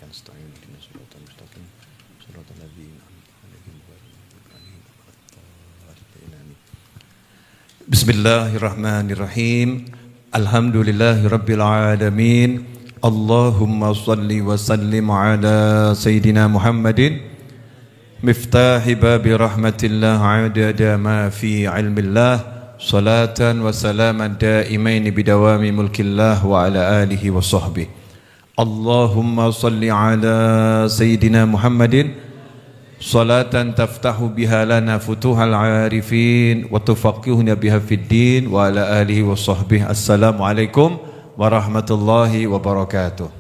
iyyaka nasta'in ihdinas siratal mustaqim siratal ladzina an'amta 'alaihim ghairil maghdubi 'alaihim waladdallin. Bismillahirrahmanirrahim. Alhamdulillahirabbil alamin. Allahumma shalli wa sallim ala sayyidina Muhammadin miftahi babi rahmatillah adada ma fi ilmillah. Salatan wa salaman daimaini bidawami mulkillah wa ala alihi wa sahbihi. Allahumma salli ala Sayyidina Muhammadin salatan taftahu biha lana futuhal arifin wa tufaqihuna biha fid din wa ala alihi wa sahbihi. Assalamualaikum warahmatullahi wabarakatuh.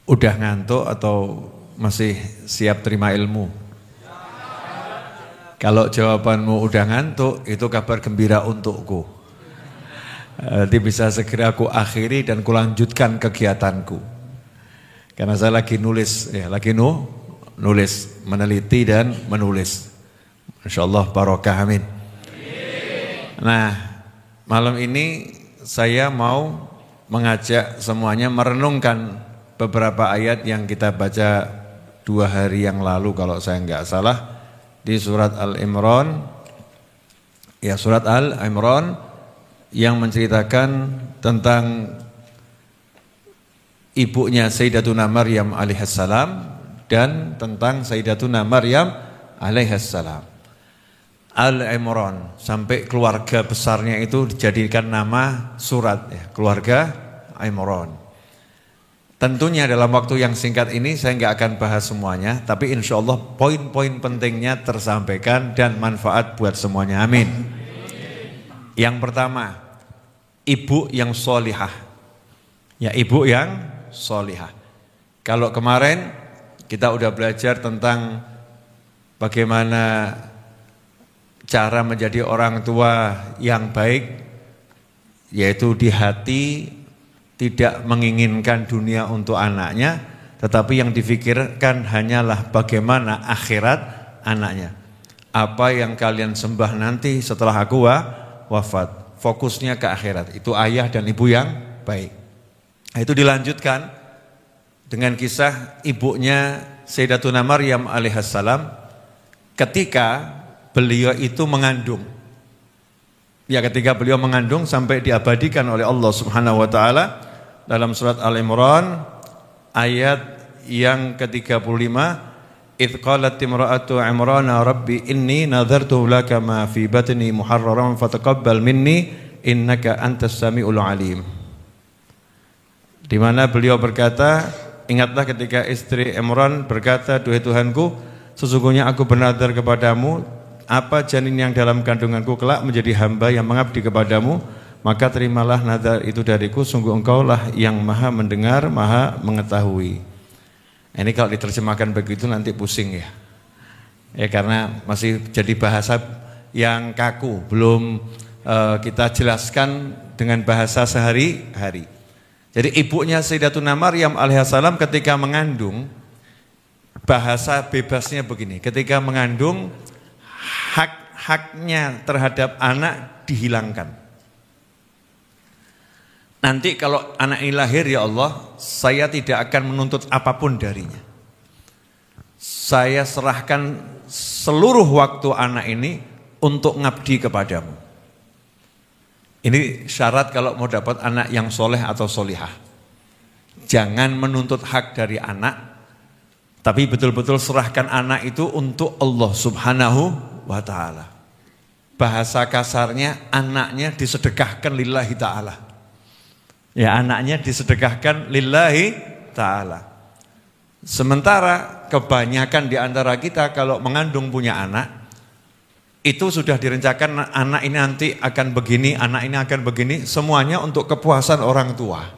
Udah ngantuk atau masih siap terima ilmu? Kalau jawabanmu udah ngantuk, itu kabar gembira untukku. Nanti bisa segera aku akhiri dan kulanjutkan kegiatanku. Karena saya lagi nulis, nulis, meneliti dan menulis. Insyaallah barokah, amin. Nah, malam ini saya mau mengajak semuanya merenungkan beberapa ayat yang kita baca 2 hari yang lalu kalau saya nggak salah. Di surat Al-Imran, ya surat Al-Imran yang menceritakan tentang ibunya Sayyidatuna Maryam alaihissalam dan tentang Sayyidatuna Maryam alaihissalam. Al-Imran sampai keluarga besarnya itu dijadikan nama surat, ya, keluarga Imran. Tentunya dalam waktu yang singkat ini saya nggak akan bahas semuanya, tapi insya Allah poin-poin pentingnya tersampaikan dan manfaat buat semuanya, amin. Yang pertama, ibu yang solihah. Ya, ibu yang solihah. Kalau kemarin kita udah belajar tentang bagaimana cara menjadi orang tua yang baik, yaitu di hati tidak menginginkan dunia untuk anaknya, tetapi yang difikirkan hanyalah bagaimana akhirat anaknya. Apa yang kalian sembah nanti setelah aku wafat, fokusnya ke akhirat. Itu ayah dan ibu yang baik. Nah, itu dilanjutkan dengan kisah ibunya Sayyidatuna Maryam alaihissalam ketika beliau itu mengandung. Ya, ketika beliau mengandung sampai diabadikan oleh Allah Subhanahu wa taala dalam surat Al-Imran ayat yang ke-35, idz qalat imra'atu Imrana rabbi inni nadhartu laka ma fi batni muharraran fataqabbal minni innaka antas samiul alim. Di mana beliau berkata, ingatlah ketika istri Imran berkata, duhai Tuhanku, sesungguhnya aku bernadar kepadamu, apa janin yang dalam kandunganku kelak menjadi hamba yang mengabdi kepadamu, maka terimalah nadar itu dariku, sungguh engkaulah yang maha mendengar, maha mengetahui. Ini kalau diterjemahkan begitu nanti pusing ya. Ya, karena masih jadi bahasa yang kaku, belum kita jelaskan dengan bahasa sehari-hari. Jadi ibunya Sayyidatuna Maryam alaihissalam ketika mengandung, bahasa bebasnya begini, ketika mengandung hak-haknya terhadap anak dihilangkan. Nanti kalau anak ini lahir, ya Allah, saya tidak akan menuntut apapun darinya. Saya serahkan seluruh waktu anak ini untuk ngabdi kepadamu. Ini syarat kalau mau dapat anak yang soleh atau solihah. Jangan menuntut hak dari anak, tapi betul-betul serahkan anak itu untuk Allah Subhanahu wa ta'ala. Bahasa kasarnya, anaknya disedekahkan lillahi ta'ala. Ya, anaknya disedekahkan lillahi ta'ala. Sementara kebanyakan di antara kita kalau mengandung punya anak, itu sudah direncanakan anak ini nanti akan begini, anak ini akan begini, semuanya untuk kepuasan orang tua.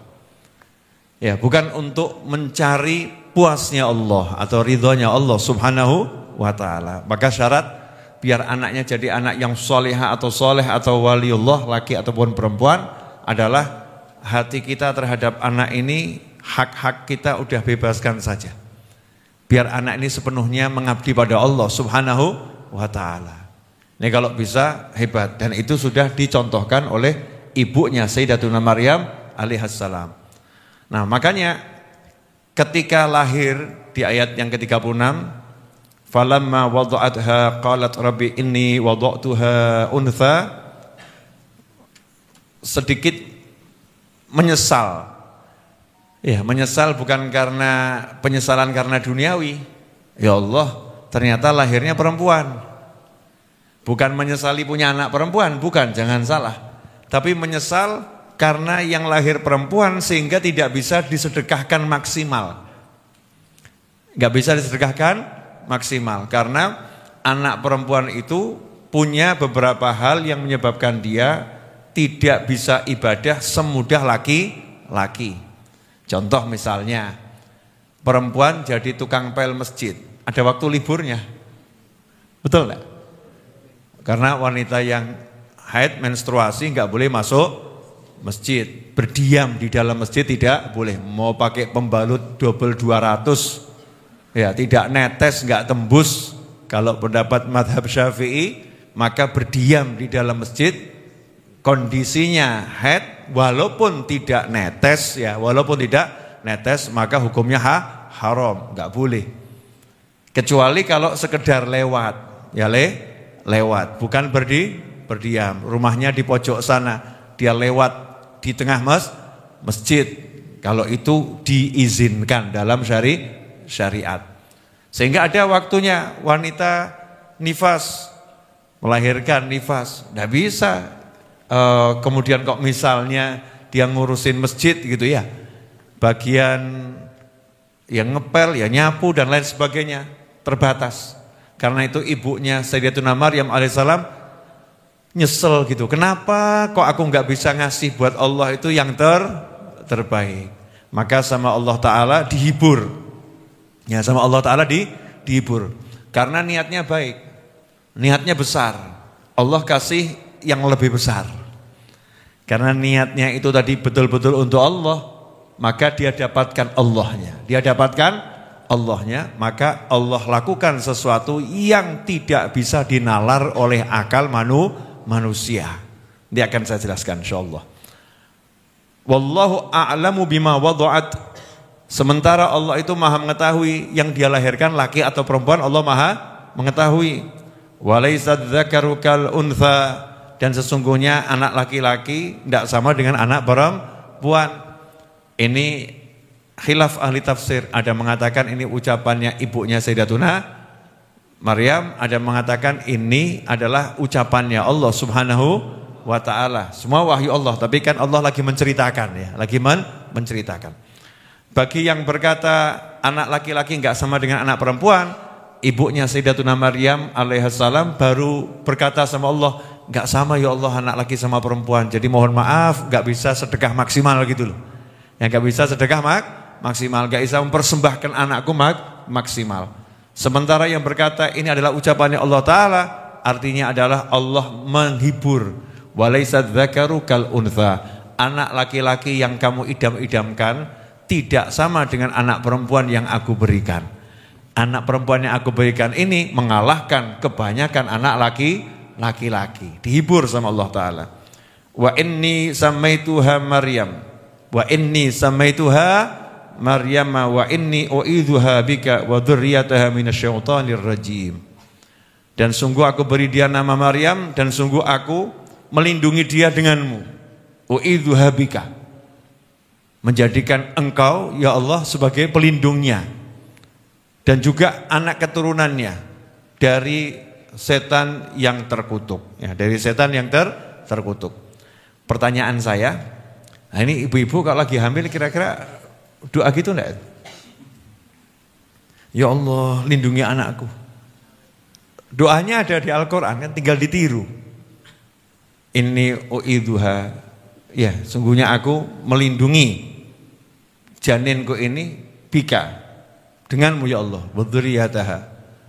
Ya, bukan untuk mencari puasnya Allah atau ridhonya Allah Subhanahu wa ta'ala. Maka syarat biar anaknya jadi anak yang solehah atau soleh atau waliullah, laki ataupun perempuan, adalah hati kita terhadap anak ini, hak-hak kita udah bebaskan saja. Biar anak ini sepenuhnya mengabdi pada Allah Subhanahu wa ta'ala. Ini kalau bisa hebat, dan itu sudah dicontohkan oleh ibunya Sayyidatuna Maryam alaihissalam. Nah, makanya ketika lahir di ayat yang ke-36, falamma wada'atha qalat rabbi inni wada'tuha untha, sedikit menyesal. Ya, menyesal bukan karena penyesalan karena duniawi. Ya Allah, ternyata lahirnya perempuan. Bukan menyesali punya anak perempuan, bukan, jangan salah. Tapi menyesal karena yang lahir perempuan sehingga tidak bisa disedekahkan maksimal. Gak bisa disedekahkan maksimal karena anak perempuan itu punya beberapa hal yang menyebabkan dia tidak bisa ibadah semudah laki-laki. Contoh misalnya, perempuan jadi tukang pel masjid, ada waktu liburnya, betul enggak? Karena wanita yang haid menstruasi nggak boleh masuk masjid, berdiam di dalam masjid tidak boleh. Mau pakai pembalut double 200, ya tidak netes, nggak tembus. Kalau pendapat madhab Syafi'i, maka berdiam di dalam masjid kondisinya haid walaupun tidak netes, ya walaupun tidak netes maka hukumnya haram, nggak boleh. Kecuali kalau sekedar lewat, ya lewat, bukan berdiam. Rumahnya di pojok sana, dia lewat di tengah masjid. Kalau itu diizinkan dalam syariat. Sehingga ada waktunya wanita nifas, melahirkan nifas, nggak bisa. Kemudian kok misalnya dia ngurusin masjid gitu ya, bagian yang ngepel, ya nyapu dan lain sebagainya terbatas. Karena itu ibunya Sayyidatuna Maryam alaihissalam nyesel gitu. Kenapa kok aku nggak bisa ngasih buat Allah itu yang terbaik? Maka sama Allah Ta'ala dihibur. Ya, sama Allah Ta'ala dihibur. Karena niatnya baik, niatnya besar. Allah kasih yang lebih besar. Karena niatnya itu tadi betul-betul untuk Allah, maka dia dapatkan Allahnya. Dia dapatkan Allahnya, maka Allah lakukan sesuatu yang tidak bisa dinalar oleh akal manusia. Dia akan saya jelaskan insyaallah. Wallahu a'lamu bima wada'at. Sementara Allah itu maha mengetahui yang dia lahirkan laki atau perempuan, Allah maha mengetahui. Walaysad dzakaru kal untha, dan sesungguhnya anak laki-laki tidak sama dengan anak perempuan. Ini khilaf ahli tafsir, ada mengatakan ini ucapannya ibunya Sayyidatuna Maryam, ada mengatakan ini adalah ucapannya Allah Subhanahu wa ta'ala. Semua wahyu Allah, tapi kan Allah lagi menceritakan ya, lagi menceritakan. Bagi yang berkata anak laki-laki enggak sama dengan anak perempuan, ibunya Sayyidatuna Maryam alaihissalam baru berkata sama Allah, enggak sama ya Allah anak laki sama perempuan, jadi mohon maaf enggak bisa sedekah maksimal gitu loh. Yang enggak bisa sedekah maksimal, enggak bisa mempersembahkan anakku maksimal. Sementara yang berkata ini adalah ucapannya Allah Ta'ala, artinya adalah Allah menghibur. Walaysad dzakaru kal untha, anak laki-laki yang kamu idam-idamkan tidak sama dengan anak perempuan yang aku berikan. Anak perempuan yang aku berikan ini mengalahkan kebanyakan anak laki-laki. Dihibur sama Allah Ta'ala. Wa inni samaituha Maryam, wa inni samaituha Maryam, wa inni u'idzuha bika wa dzurriyyataha minasyaitonir rajim. Dan sungguh aku beri dia nama Maryam, dan sungguh aku melindungi dia denganmu. U'idzuha bika, menjadikan engkau ya Allah sebagai pelindungnya, dan juga anak keturunannya dari setan yang terkutuk, ya, dari setan yang terkutuk. Pertanyaan saya, nah ini ibu-ibu kalau lagi hamil kira-kira doa gitu enggak? Ya Allah lindungi anakku. Doanya ada di Al-Quran, kan tinggal ditiru. Inni u'idzuha, ya sungguhnya aku melindungi janinku ini bika, denganmu ya Allah, wa dzurriyyataha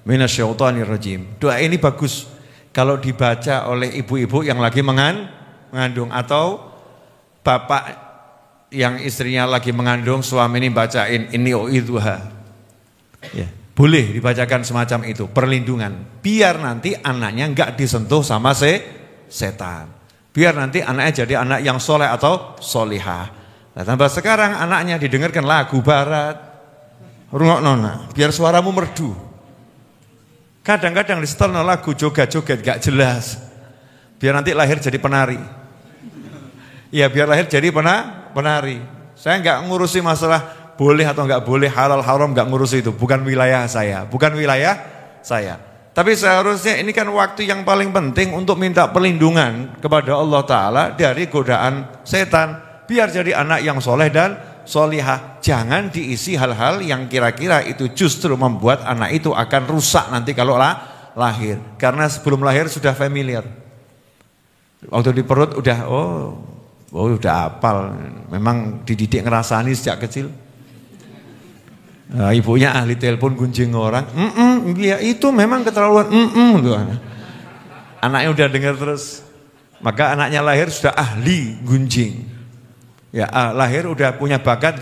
minasyaitonir rajim. Doa ini bagus kalau dibaca oleh ibu-ibu yang lagi mengandung, atau bapak yang istrinya lagi mengandung, suami ini bacain inni u'idzuha. Ya, boleh dibacakan semacam itu, perlindungan, biar nanti anaknya enggak disentuh sama setan. Biar nanti anaknya jadi anak yang soleh atau solihah. Nah, tambah sekarang anaknya didengarkan lagu barat. Rungokno biar suaramu merdu. Kadang-kadang disetelno lagu joget-joget gak jelas. Biar nanti lahir jadi penari. Ya biar lahir jadi penari. Saya nggak ngurusi masalah boleh atau nggak boleh, halal haram, nggak ngurusi itu. Bukan wilayah saya, bukan wilayah saya. Tapi seharusnya ini kan waktu yang paling penting untuk minta perlindungan kepada Allah Ta'ala dari godaan setan. Biar jadi anak yang soleh dan solihah. Jangan diisi hal-hal yang kira-kira itu justru membuat anak itu akan rusak nanti kalau lahir. Karena sebelum lahir sudah familiar. Waktu di perut udah udah hafal. Memang dididik ngerasani sejak kecil. Nah, ibunya ahli telepon gunjing orang. Ya itu memang keterlaluan. Anaknya udah dengar terus. Maka anaknya lahir sudah ahli gunjing. Ya lahir udah punya bakat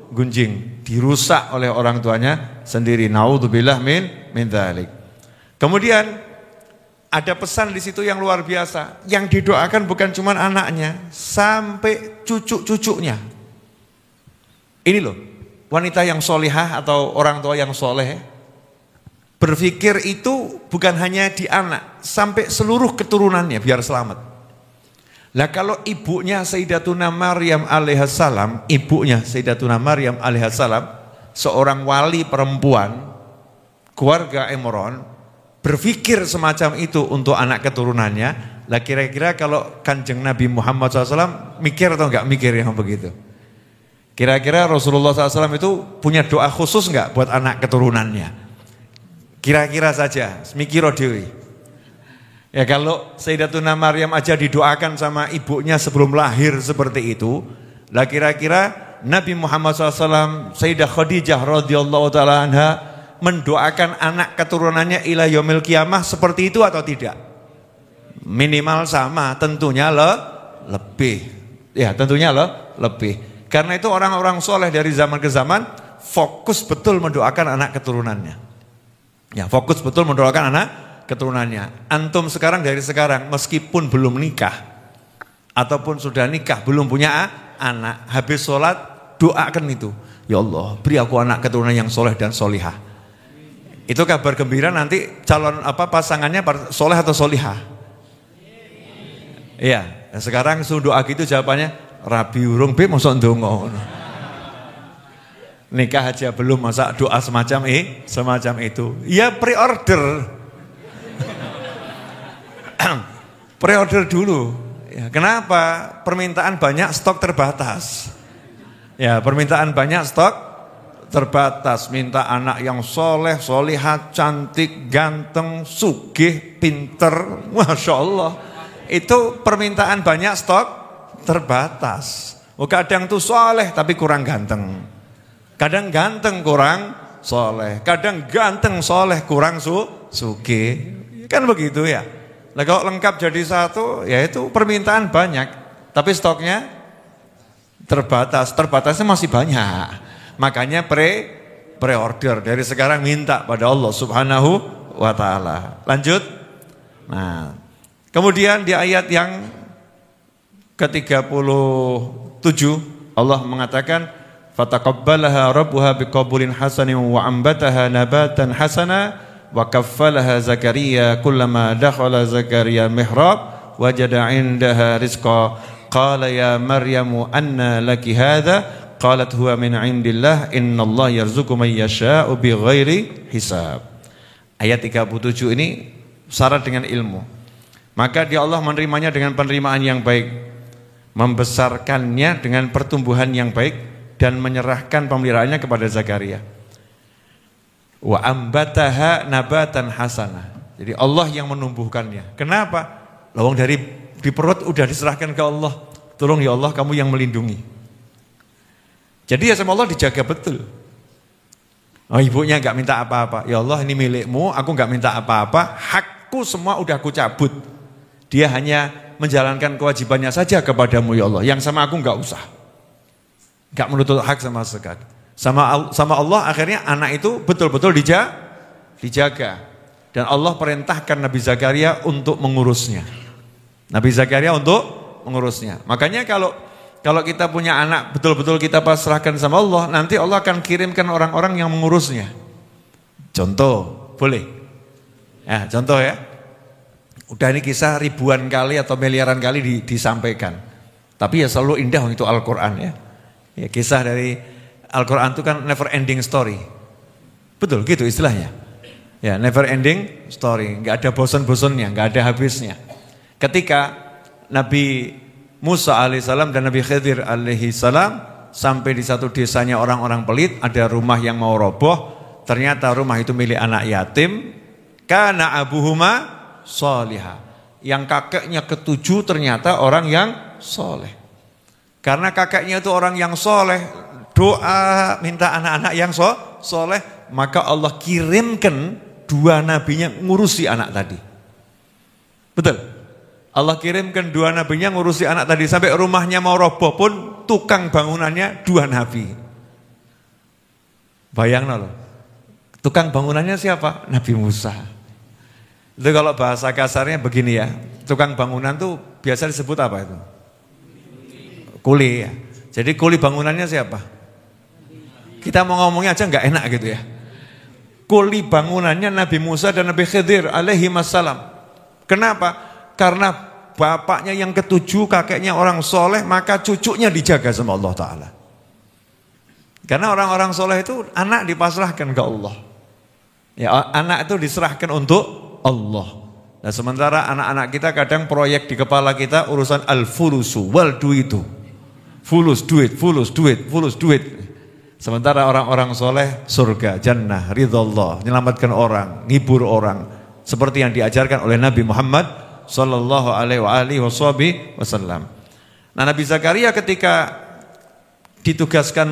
gunjing. Dirusak oleh orang tuanya sendiri. Naudzubillah min dzalik. Kemudian ada pesan di situ yang luar biasa. Yang didoakan bukan cuma anaknya, sampai cucu-cucunya. Ini loh, wanita yang solihah atau orang tua yang soleh berpikir itu bukan hanya di anak, sampai seluruh keturunannya biar selamat. Lah kalau ibunya Sayyidatuna Maryam alaihissalam, seorang wali perempuan keluarga Imran, berpikir semacam itu untuk anak keturunannya, lah kira-kira kalau Kanjeng Nabi Muhammad SAW mikir atau enggak mikir yang begitu? Kira-kira Rasulullah SAW itu punya doa khusus enggak buat anak keturunannya? Kira-kira saja, mikiro dewi. Ya kalau Sayyidatuna Maryam aja didoakan sama ibunya sebelum lahir seperti itu, lah kira-kira Nabi Muhammad SAW, Sayyidah Khadijah radhiyallahu taala anha mendoakan anak keturunannya ila yaumil kiamah seperti itu atau tidak? Minimal sama, tentunya lebih. Ya, tentunya lebih. Karena itu orang-orang soleh dari zaman ke zaman fokus betul mendoakan anak keturunannya. Ya, fokus betul mendoakan anak keturunannya. Antum sekarang dari sekarang meskipun belum nikah ataupun sudah nikah belum punya anak, habis sholat doakan itu. Ya Allah, beri aku anak keturunan yang soleh dan solihah. Itu kabar gembira nanti calon pasangannya soleh atau solihah. Iya, sekarang suruh doa gitu jawabannya rabi urung be mosok ndonga. Nikah aja belum masa doa semacam itu. Ya pre-order. Pre-order dulu. Ya, kenapa? Permintaan banyak, stok terbatas. Ya, permintaan banyak, stok terbatas. Minta anak yang soleh, solihah, cantik, ganteng, sugih, pinter. Masya Allah. Itu permintaan banyak, stok terbatas. Kadang tuh soleh tapi kurang ganteng. Kadang ganteng kurang soleh. Kadang ganteng soleh kurang sugih. Kan begitu ya. Nah kalau lengkap jadi satu, ya itu permintaan banyak. Tapi stoknya terbatas. Terbatasnya masih banyak. Makanya pre-order dari sekarang minta pada Allah Subhanahu wa taala. Lanjut. Nah, kemudian di ayat yang ke-37 Allah mengatakan fataqabbalaha rabbuha biqabulin hasanin wa ambataha nabatan hasana wa kaffalaha Zakaria kullama dakhala Zakaria mihrab wajada 'indaha rizqa qala ya Maryamu anna laki hadha qalat huwa min 'indillah innallaha yarzuqu man yasha'u bighairi hisab. Ayat 37 ini syarat dengan ilmu. Maka dia Allah menerimanya dengan penerimaan yang baik, membesarkannya dengan pertumbuhan yang baik dan menyerahkan pemeliharaannya kepada Zakaria. Wa ambataha nabatan hasanah. Jadi Allah yang menumbuhkannya. Kenapa? Lawang dari di perut udah diserahkan ke Allah. Tolong ya Allah kamu yang melindungi. Jadi ya sama Allah dijaga betul. Oh, ibunya enggak minta apa-apa. Ya Allah ini milikmu, aku enggak minta apa-apa. Hakku semua udah aku cabut. Dia hanya menjalankan kewajibannya saja kepadamu ya Allah. Yang sama aku enggak usah. Enggak menuntut hak sama sekali. Sama Allah akhirnya anak itu betul-betul dijaga. Dan Allah perintahkan Nabi Zakaria untuk mengurusnya. Nabi Zakaria untuk mengurusnya. Makanya kalau kalau kita punya anak betul-betul kita pasrahkan sama Allah, nanti Allah akan kirimkan orang-orang yang mengurusnya. Contoh, boleh? Ya, contoh ya. Udah ini kisah ribuan kali atau miliaran kali disampaikan. Tapi ya selalu indah itu Al-Quran ya. Ya, kisah dari Al-Quran itu kan never ending story. Betul gitu istilahnya. Ya, never ending story. Nggak ada bosan-bosannya, nggak ada habisnya. Ketika Nabi Musa alaihissalam dan Nabi Khidir alaihissalam sampai di satu desanya orang-orang pelit, ada rumah yang mau roboh. Ternyata rumah itu milik anak yatim. Kana abuhuma sholihah. Yang kakeknya ketujuh ternyata orang yang soleh. Karena kakeknya itu orang yang soleh, doa minta anak-anak yang soleh, maka Allah kirimkan dua nabinya ngurusi anak tadi. Betul? Allah kirimkan dua nabinya ngurusi anak tadi. Sampai rumahnya mau roboh pun tukang bangunannya dua nabi. Bayangin loh. Tukang bangunannya siapa? Nabi Musa. Itu kalau bahasa kasarnya begini ya. Tukang bangunan tuh biasa disebut apa itu? Kuli ya. Jadi kuli bangunannya siapa? Kita mau ngomongnya aja nggak enak gitu ya. Kuli bangunannya Nabi Musa dan Nabi Khidir alaihi wassalam. Kenapa? Karena bapaknya yang ketujuh, kakeknya orang soleh, maka cucunya dijaga sama Allah Ta'ala. Karena orang-orang soleh itu anak dipasrahkan ke Allah. Ya, anak itu diserahkan untuk Allah. Nah, sementara anak-anak kita kadang proyek di kepala kita urusan al-fulusu wal duitu. Fulus duit, fulus duit, fulus duit. Sementara orang-orang soleh surga, jannah, ridha Allah, menyelamatkan orang, ngibur orang, seperti yang diajarkan oleh Nabi Muhammad sallallahu alaihi wasallam. Nah, Nabi Zakaria ketika ditugaskan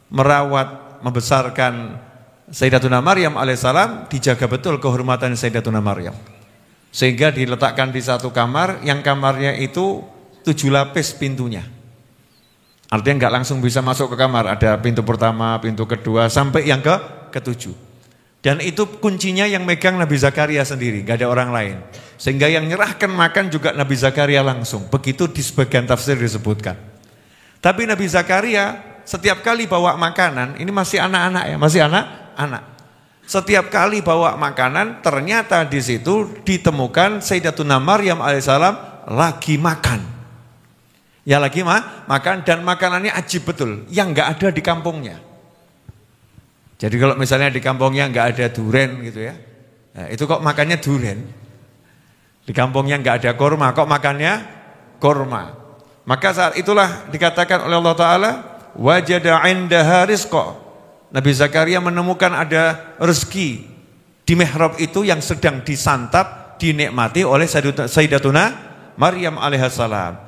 merawat, membesarkan Sayyidatuna Maryam alaihissalam, dijaga betul kehormatan Sayyidatuna Maryam. Sehingga diletakkan di satu kamar, yang kamarnya itu 7 lapis pintunya. Artinya nggak langsung bisa masuk ke kamar, ada pintu pertama, pintu kedua, sampai yang ke-7. Dan itu kuncinya yang megang Nabi Zakaria sendiri, nggak ada orang lain. Sehingga yang nyerahkan makan juga Nabi Zakaria langsung. Begitu di sebagian tafsir disebutkan. Tapi Nabi Zakaria setiap kali bawa makanan, ini masih anak-anak ya, masih anak-anak. Setiap kali bawa makanan, ternyata di situ ditemukan Sayyidatuna Maryam alaihissalam lagi makan. Ya lagi makan, dan makanannya ajib betul, yang nggak ada di kampungnya. Jadi kalau misalnya di kampungnya nggak ada duren gitu ya, nah, itu kok makannya duren. Di kampungnya nggak ada korma, kok makannya korma. Maka saat itulah dikatakan oleh Allah Ta'ala, wajada indaha rizqa. Nabi Zakaria menemukan ada rezeki di mihrab itu yang sedang disantap, dinikmati oleh Sayyidatuna Maryam alaihissalam.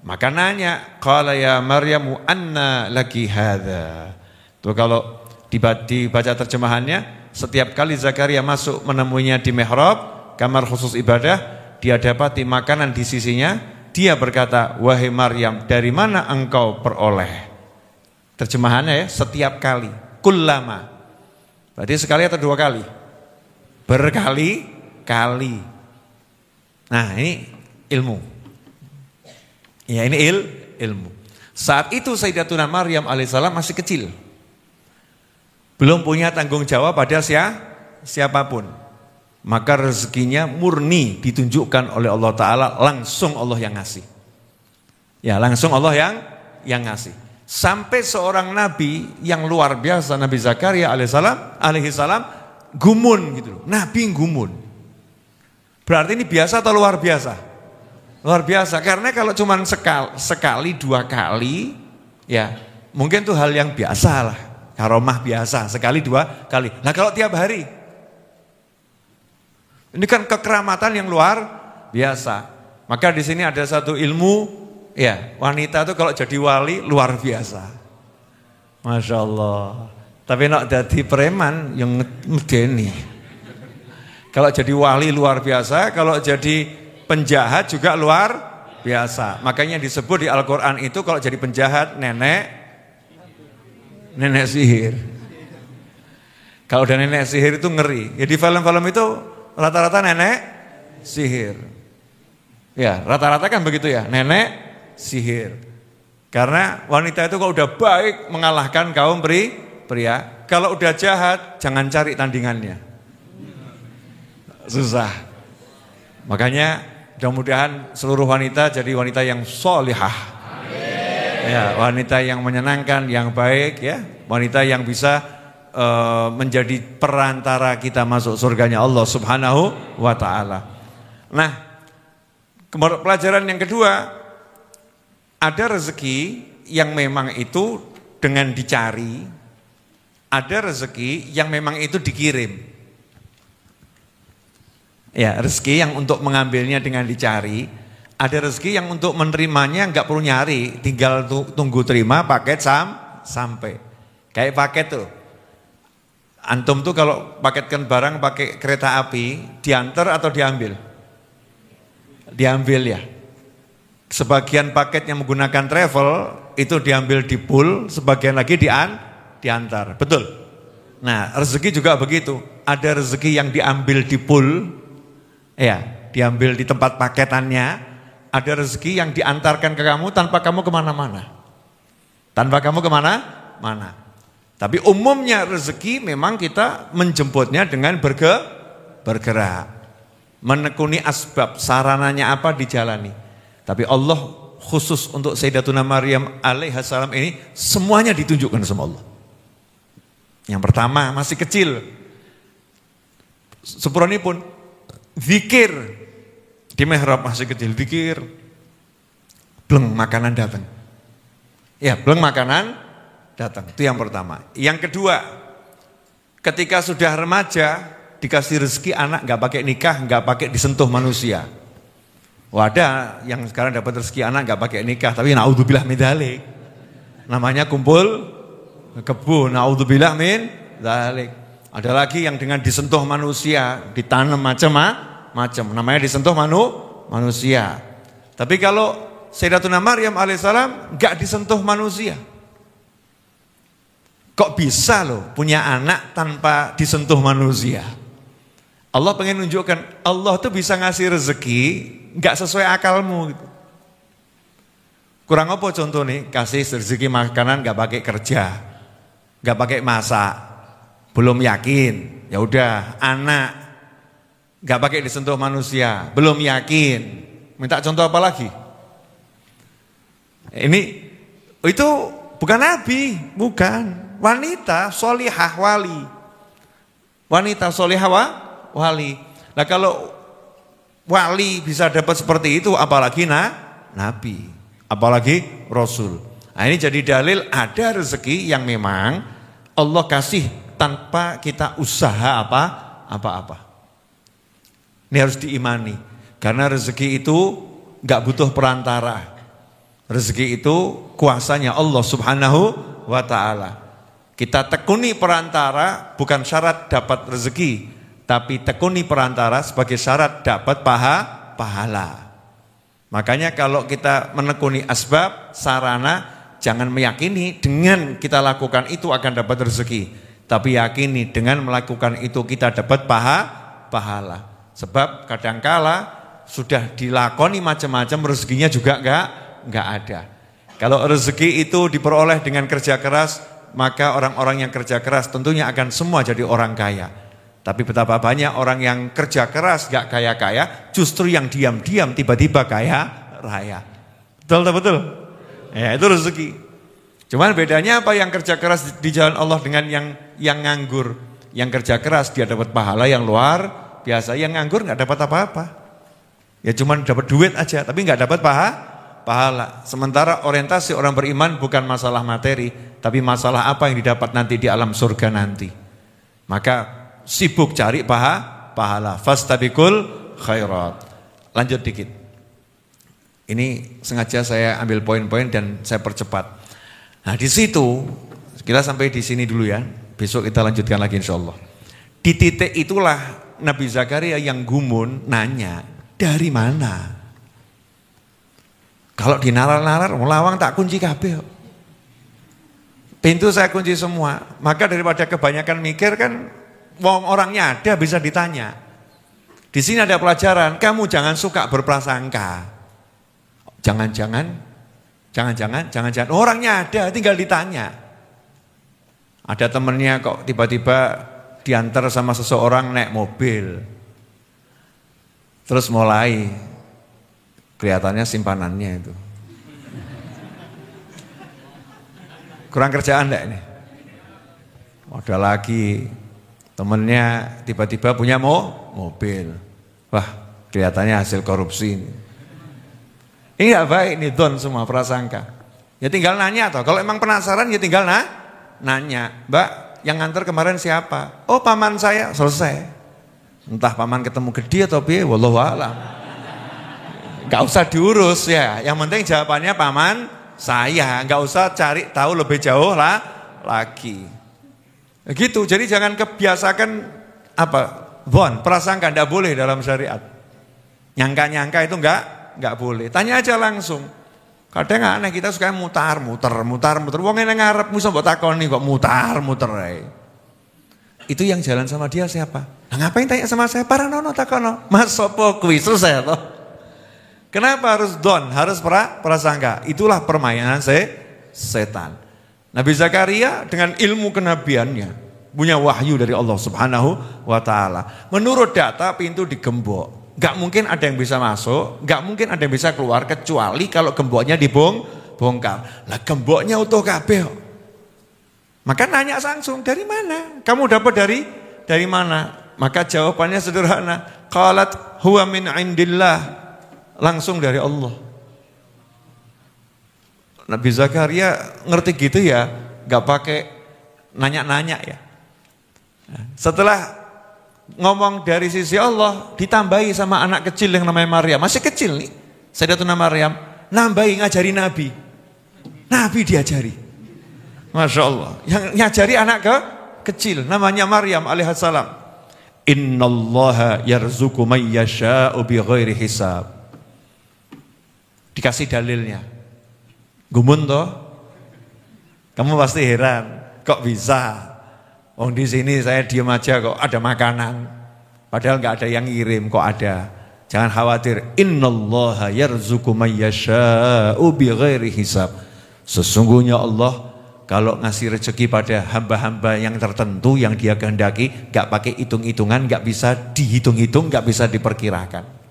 Maka nanya, qala ya Maryamu anna laki hadza. Tuh kalau dibaca terjemahannya, setiap kali Zakaria masuk menemuinya di mihrab, kamar khusus ibadah, dia dapati makanan di sisinya, dia berkata, wahai Maryam, dari mana engkau peroleh? Terjemahannya ya, setiap kali, kullama. Berarti sekali atau 2 kali? Berkali-kali. Nah, ini ilmu. Ya, ini ilmu. Saat itu Sayyidatuna Maryam alaihissalam masih kecil. Belum punya tanggung jawab pada siapapun. Maka rezekinya murni ditunjukkan oleh Allah Ta'ala, langsung Allah yang ngasih. Ya, langsung Allah yang ngasih. Sampai seorang nabi yang luar biasa, Nabi Zakaria alaihissalam gumun gitu. Nabi gumun. Berarti ini biasa atau luar biasa? Luar biasa, karena kalau cuma sekali 2 kali, ya mungkin itu hal yang biasa lah. Karomah biasa, sekali 2 kali. Nah kalau tiap hari, ini kan kekeramatan yang luar biasa. Maka di sini ada satu ilmu, ya wanita itu kalau jadi wali luar biasa. Masya Allah. Tapi nak jadi preman yang medeni. Kalau jadi wali luar biasa, kalau jadi penjahat juga luar biasa. Makanya disebut di Al-Quran itu kalau jadi penjahat nenek sihir. Kalau udah nenek sihir itu ngeri. Ya di film-film itu rata-rata nenek sihir. Ya rata-rata kan begitu ya, nenek sihir. Karena wanita itu kalau udah baik mengalahkan kaum pria. Kalau udah jahat jangan cari tandingannya. Susah. Makanya mudah-mudahan seluruh wanita jadi wanita yang solihah. Ya, wanita yang menyenangkan, yang baik ya, wanita yang bisa menjadi perantara kita masuk surganya Allah Subhanahu wa taala. Nah, pelajaran yang kedua, ada rezeki yang memang itu dengan dicari, ada rezeki yang memang itu dikirim. Ya, rezeki yang untuk mengambilnya dengan dicari, ada rezeki yang untuk menerimanya nggak perlu nyari, tinggal tunggu terima paket sampai. Kayak paket tuh. Antum tuh kalau paketkan barang pakai kereta api, diantar atau diambil? Diambil ya. Sebagian paket yang menggunakan travel itu diambil di pool, sebagian lagi diantar. Betul? Nah, rezeki juga begitu. Ada rezeki yang diambil di pool, ya, diambil di tempat paketannya. Ada rezeki yang diantarkan ke kamu tanpa kamu kemana-mana. Tanpa kamu kemana-mana. Tapi umumnya rezeki memang kita menjemputnya dengan bergerak. Menekuni asbab, sarananya apa dijalani. Tapi Allah khusus untuk Sayyidatuna Maryam alaihissalam ini semuanya ditunjukkan sama Allah. Yang pertama masih kecil. Sepuranipun zikir. Di mihrab masih kecil, zikir. Bleng makanan datang. Ya, bleng makanan datang. Itu yang pertama. Yang kedua, ketika sudah remaja, dikasih rezeki anak nggak pakai nikah, nggak pakai disentuh manusia. Wah, ada yang sekarang dapat rezeki anak nggak pakai nikah, tapi naudzubillah min dzalik. Namanya kumpul kebun, naudzubillah min dzalik. Ada lagi yang dengan disentuh manusia, ditanam macam-macam, namanya disentuh manusia. Tapi kalau Sayyidatuna Maryam alaihissalam nggak disentuh manusia. Kok bisa loh punya anak tanpa disentuh manusia? Allah pengen nunjukkan, Allah tuh bisa ngasih rezeki nggak sesuai akalmu gitu. Kurang apa contoh nih, kasih rezeki makanan nggak pakai kerja, nggak pakai masak, belum yakin, ya udah anak nggak pakai disentuh manusia, belum yakin, minta contoh apa lagi? Ini itu bukan nabi, bukan wanita solihah wali, wanita solihah wali. Nah kalau wali bisa dapat seperti itu, apalagi nabi, apalagi rasul. Nah ini jadi dalil ada rezeki yang memang Allah kasih tanpa kita usaha apa-apa. Ini harus diimani, karena rezeki itu nggak butuh perantara. Rezeki itu kuasanya Allah Subhanahu wa ta'ala. Kita tekuni perantara bukan syarat dapat rezeki, tapi tekuni perantara sebagai syarat dapat pahala. Makanya kalau kita menekuni asbab, sarana, jangan meyakini dengan kita lakukan itu akan dapat rezeki, tapi yakini dengan melakukan itu kita dapat pahala. Sebab kadangkala sudah dilakoni macam-macam, rezekinya juga enggak ada. Kalau rezeki itu diperoleh dengan kerja keras, maka orang-orang yang kerja keras tentunya akan semua jadi orang kaya. Tapi betapa banyak orang yang kerja keras gak kaya-kaya, justru yang diam-diam tiba-tiba kaya raya. Betul? Ya itu rezeki. Cuman bedanya apa, yang kerja keras di jalan Allah dengan yang nganggur. Yang kerja keras dia dapat pahala yang luar biasa, yang nganggur gak dapat apa-apa. Ya cuman dapat duit aja, tapi gak dapat pahala. Sementara orientasi orang beriman bukan masalah materi, tapi masalah apa yang didapat nanti di alam surga nanti. Maka sibuk cari pahala. Fastabiqul khairat. Lanjut dikit. Ini sengaja saya ambil poin-poin dan saya percepat. Nah di situ kita sampai di sini dulu ya. Besok kita lanjutkan lagi insyaallah. Di titik itulah Nabi Zakaria yang gumun nanya, dari mana? Kalau dinalar-nalar, lawang tak kunci kabeh. Pintu saya kunci semua. Maka daripada kebanyakan mikir kan, wong orangnya ada bisa ditanya. Di sini ada pelajaran, kamu jangan suka berprasangka. Jangan-jangan Jangan-jangan orangnya ada, tinggal ditanya. Ada temennya kok tiba-tiba diantar sama seseorang naik mobil. Terus mulai kelihatannya simpanannya itu. Kurang kerjaan enggak ini? Ada lagi temennya tiba-tiba punya mobil. Wah, kelihatannya hasil korupsi ini. Ini enggak baik, ini don semua prasangka. Ya tinggal nanya toh. Kalau emang penasaran ya tinggal nanya. Mbak, yang nganter kemarin siapa? Oh, paman saya. Selesai. Entah paman ketemu gede atau piye, wallahu a'lam. Enggak usah diurus ya. Yang penting jawabannya paman saya. Enggak usah cari tahu lebih jauh lagi. Gitu. Jadi jangan kebiasakan prasangka enggak boleh dalam syariat. Nyangka-nyangka itu enggak boleh. Tanya aja langsung. Kadang aneh kita suka mutar. Wong yang ngarep musa mbok takoni kok mutar ae. Itu yang jalan sama dia siapa? Nah, ngapain tanya sama saya? Paranono takono. Mas sopo kuwi selesai toh. Kenapa harus harus prasangka? Itulah permainan setan. Nabi Zakaria dengan ilmu kenabiannya punya wahyu dari Allah Subhanahu wa taala. Menurut data pintu digembok. Gak mungkin ada yang bisa masuk, gak mungkin ada yang bisa keluar kecuali kalau gemboknya dibongkar. Lah gemboknya utuh kabeh. Maka nanya langsung, dari mana? Kamu dapat dari mana? Maka jawabannya sederhana. Qalat huwa min indillah. Langsung dari Allah. Nabi Zakaria ngerti gitu ya, gak pakai nanya-nanya ya. Setelah ngomong dari sisi Allah, ditambahi sama anak kecil yang namanya Maryam. Masih kecil nih, Sayyidatuna Maryam. Nambahi ngajari Nabi. Nabi diajari. Masya Allah. Yang ngajari anak kecil, namanya Maryam alaihissalam. Innallaha yarzuqu may yasha'u bighairi hisab. Dikasih dalilnya. Gumun toh? Kamu pasti heran, kok bisa? Oh di sini saya diam aja kok ada makanan. Padahal nggak ada yang ngirim kok ada. Jangan khawatir. Innallaha yarzuqu may yasha'u bighairi hisab. Sesungguhnya Allah kalau ngasih rezeki pada hamba-hamba yang tertentu yang dia kehendaki, nggak pakai hitung-hitungan, nggak bisa dihitung-hitung, nggak bisa diperkirakan.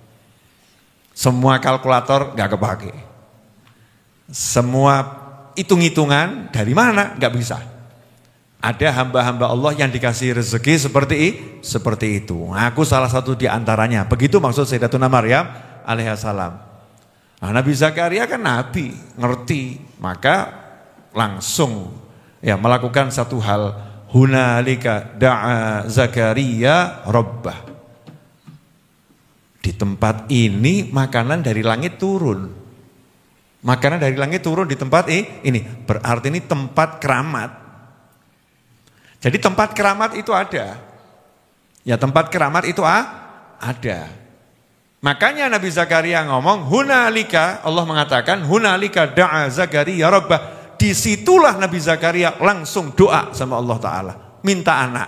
Semua kalkulator nggak kepake. Semua hitung-hitungan dari mana nggak bisa. Ada hamba-hamba Allah yang dikasih rezeki seperti itu. Aku salah satu di antaranya. Begitu maksud Sayyidatuna Maryam alaihissalam. Nah, Nabi Zakaria kan nabi, ngerti. Maka langsung ya melakukan satu hal. Hunalika da'a Zakaria rabbah. Di tempat ini makanan dari langit turun. Makanan dari langit turun di tempat ini. Berarti ini tempat keramat. Jadi tempat keramat itu ada. Ya tempat keramat itu ada. Makanya Nabi Zakaria ngomong, hunalika, Allah mengatakan, hunalika da'a Zakaria rabbah. Disitulah Nabi Zakaria langsung doa sama Allah Ta'ala. Minta anak.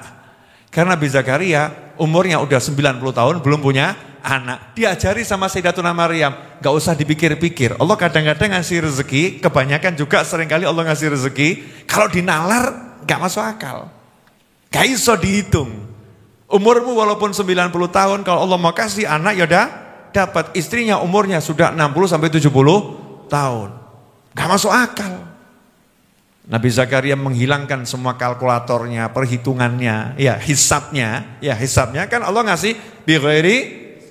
Karena Nabi Zakaria umurnya udah 90 tahun belum punya anak. Diajari sama Sayyidatuna Maryam. Gak usah dipikir-pikir. Allah kadang-kadang ngasih rezeki, kebanyakan juga seringkali Allah ngasih rezeki. Kalau dinalar gak masuk akal. Gak iso dihitung. Umurmu walaupun 90 tahun, kalau Allah mau kasih anak ya udah dapat. Istrinya umurnya sudah 60 sampai 70 tahun. Gak masuk akal. Nabi Zakaria menghilangkan semua kalkulatornya, perhitungannya, ya hisabnya kan Allah ngasih bighairi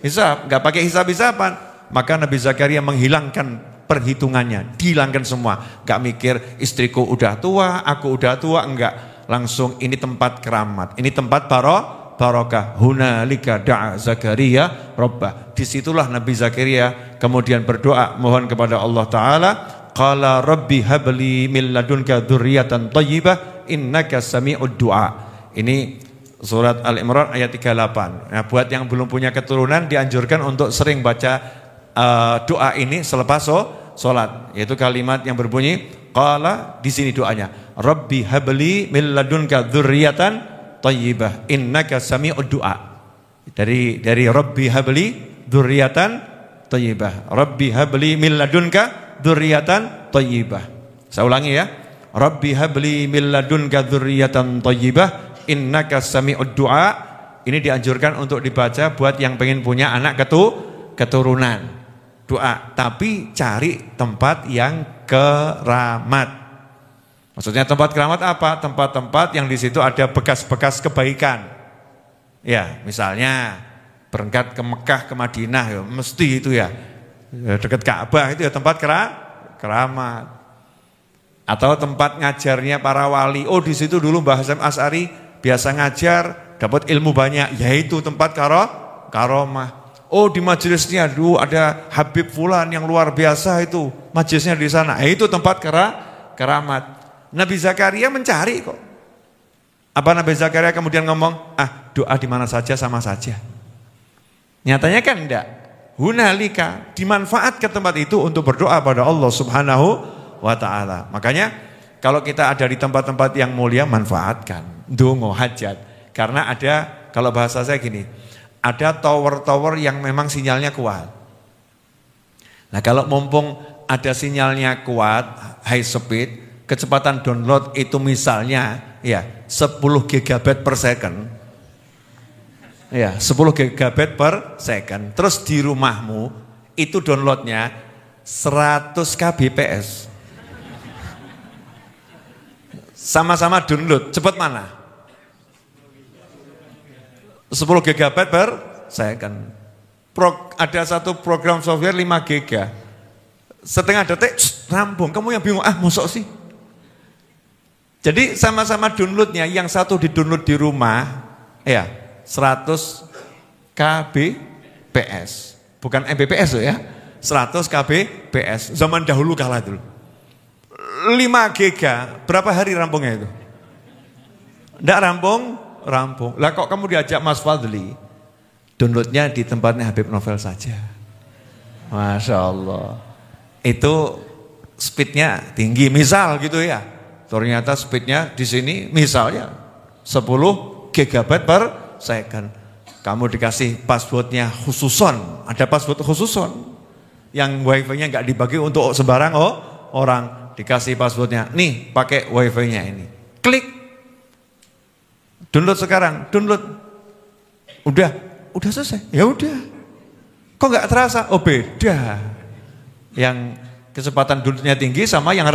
hisab, gak pakai hisab-hisaban. Maka Nabi Zakaria menghilangkan perhitungannya, dihilangkan semua. Gak mikir istriku udah tua, aku udah tua, enggak. Langsung ini tempat keramat, ini tempat barokah. Hunalika da'a Zakaria rabbah. Disitulah Nabi Zakaria kemudian berdoa mohon kepada Allah Ta'ala. Qala rabbi habli min ladunka dzurriyyatan thayyibah innaka sami'ud du'a. Ini surat Al-Imran ayat 38. Nah, buat yang belum punya keturunan dianjurkan untuk sering baca doa ini selepas sholat, yaitu kalimat yang berbunyi qala, di sini doanya rabbi habli min ladunka dzurriyyatan thayyibah innaka sami'ud du'a. Dari rabbi habli dzurriyyatan thayyibah. Rabbi habli min ladunka dzurriyyatan thayyibah. Saya ulangi ya. Rabbi habli min ladunka dzurriyyatan thayyibah innaka sami'ud du'a. Ini dianjurkan untuk dibaca buat yang pengen punya anak keturunan. Doa, tapi cari tempat yang keramat. Maksudnya tempat keramat apa? Tempat-tempat yang di situ ada bekas-bekas kebaikan. Ya, misalnya berangkat ke Mekah, ke Madinah, ya, mesti itu ya. Dekat Ka'bah itu ya tempat keramat. Atau tempat ngajarnya para wali. Oh, di situ dulu Mbah Hasyim Asy'ari biasa ngajar, dapat ilmu banyak, yaitu tempat karomah. Oh, di majelisnya dulu ada Habib Fulan yang luar biasa itu, majelisnya di sana. Itu tempat keramat. Nabi Zakaria mencari kok. Apa Nabi Zakaria kemudian ngomong, doa di mana saja sama saja. Nyatanya kan enggak. Hunalika, dimanfaat ke tempat itu untuk berdoa pada Allah Subhanahu wa ta'ala. Makanya kalau kita ada di tempat-tempat yang mulia, manfaatkan. Dongo hajat. Karena ada, kalau bahasa saya gini, ada tower-tower yang memang sinyalnya kuat. Nah kalau mumpung ada sinyalnya kuat, high speed, kecepatan download itu misalnya ya 10 GB per second. Ya 10 GB per second. Terus di rumahmu itu downloadnya 100 kbps. Sama-sama download, cepat mana? 10 GB per second. Ada satu program software 5 GB. Setengah detik rampung. Kamu yang bingung, mosok sih? Jadi sama-sama downloadnya, yang satu di-download di rumah ya 100 kbps. Bukan Mbps ya. 100 kbps. Zaman dahulu kala dulu. 5 GB, berapa hari rampungnya itu? Enggak rampung? Rampung. Lah kok kamu diajak Mas Fadli, downloadnya di tempatnya Habib Novel saja. Masya Allah. Itu speednya tinggi, misal gitu ya. Ternyata speednya di sini misalnya 10 GB per second. Kamu dikasih passwordnya khususon, ada password khususon. Yang wifi-nya nggak dibagi untuk sembarang orang. Dikasih passwordnya, nih pakai wifi-nya ini. Klik. Download sekarang, download. Udah selesai. Ya udah. Kok nggak terasa? Oh beda. Yang kecepatan downloadnya tinggi sama yang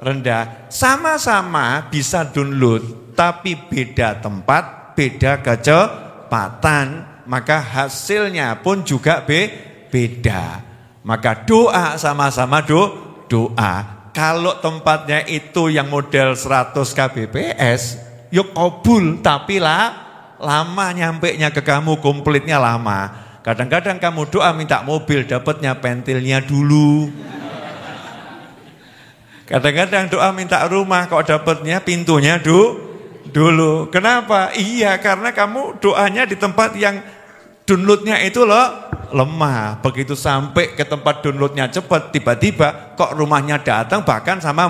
rendah. Sama-sama bisa download, tapi beda tempat, beda kecepatan. Maka hasilnya pun juga beda. Maka doa sama-sama doa. Kalau tempatnya itu yang model 100 kbps, yuk kabul, tapi lama nyampenya ke kamu, komplitnya lama. Kadang-kadang kamu doa minta mobil, dapatnya pentilnya dulu. Kadang-kadang doa minta rumah, kok dapatnya pintunya dulu. Kenapa? Iya, karena kamu doanya di tempat yang downloadnya itu lemah. Begitu sampai ke tempat downloadnya cepat, tiba-tiba kok rumahnya datang bahkan sama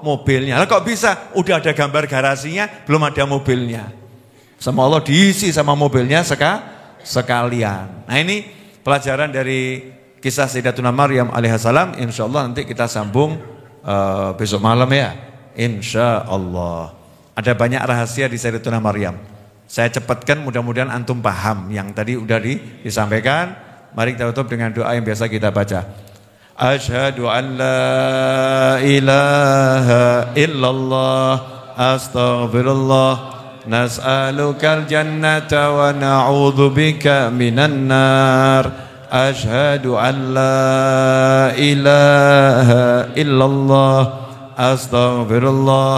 mobilnya. Lah kok bisa? Udah ada gambar garasinya, belum ada mobilnya. Sama Allah diisi sama mobilnya sekalian. Nah ini pelajaran dari kisah Sayyidatuna Maryam alaihissalam. Insyaallah nanti kita sambung besok malam ya. Insyaallah. Ada banyak rahasia di Sayyidatuna Maryam. Saya cepatkan, mudah-mudahan antum paham yang tadi udah disampaikan. Mari kita tutup dengan doa yang biasa kita baca. Asyhadu an la ilaha illallah astaghfirullah nas'alukal jannata wa na'udzubika minan nar. Asyhadu an la ilaha illallah astaghfirullah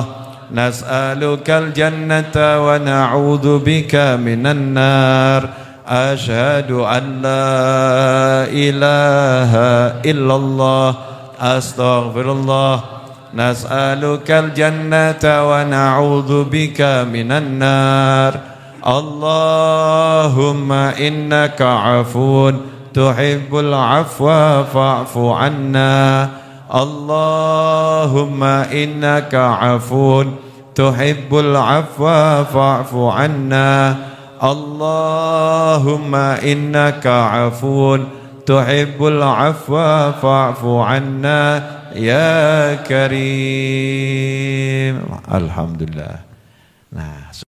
nas'alukal jannata wa na'udzu bika minan nar. Asyhadu an la ilaha illallah astaghfirullah nas'alukal jannata wa na'udzu bika minan nar. Allahumma innaka 'afuwun tuhibbul 'afwa fa'fu 'anna. Allahumma innaka 'afuwun tuhibbul 'afwa fa'fu 'anna. Allahumma innaka 'afuwun tuhibbul afwa fa'fu anna ya karim. Alhamdulillah. Nah,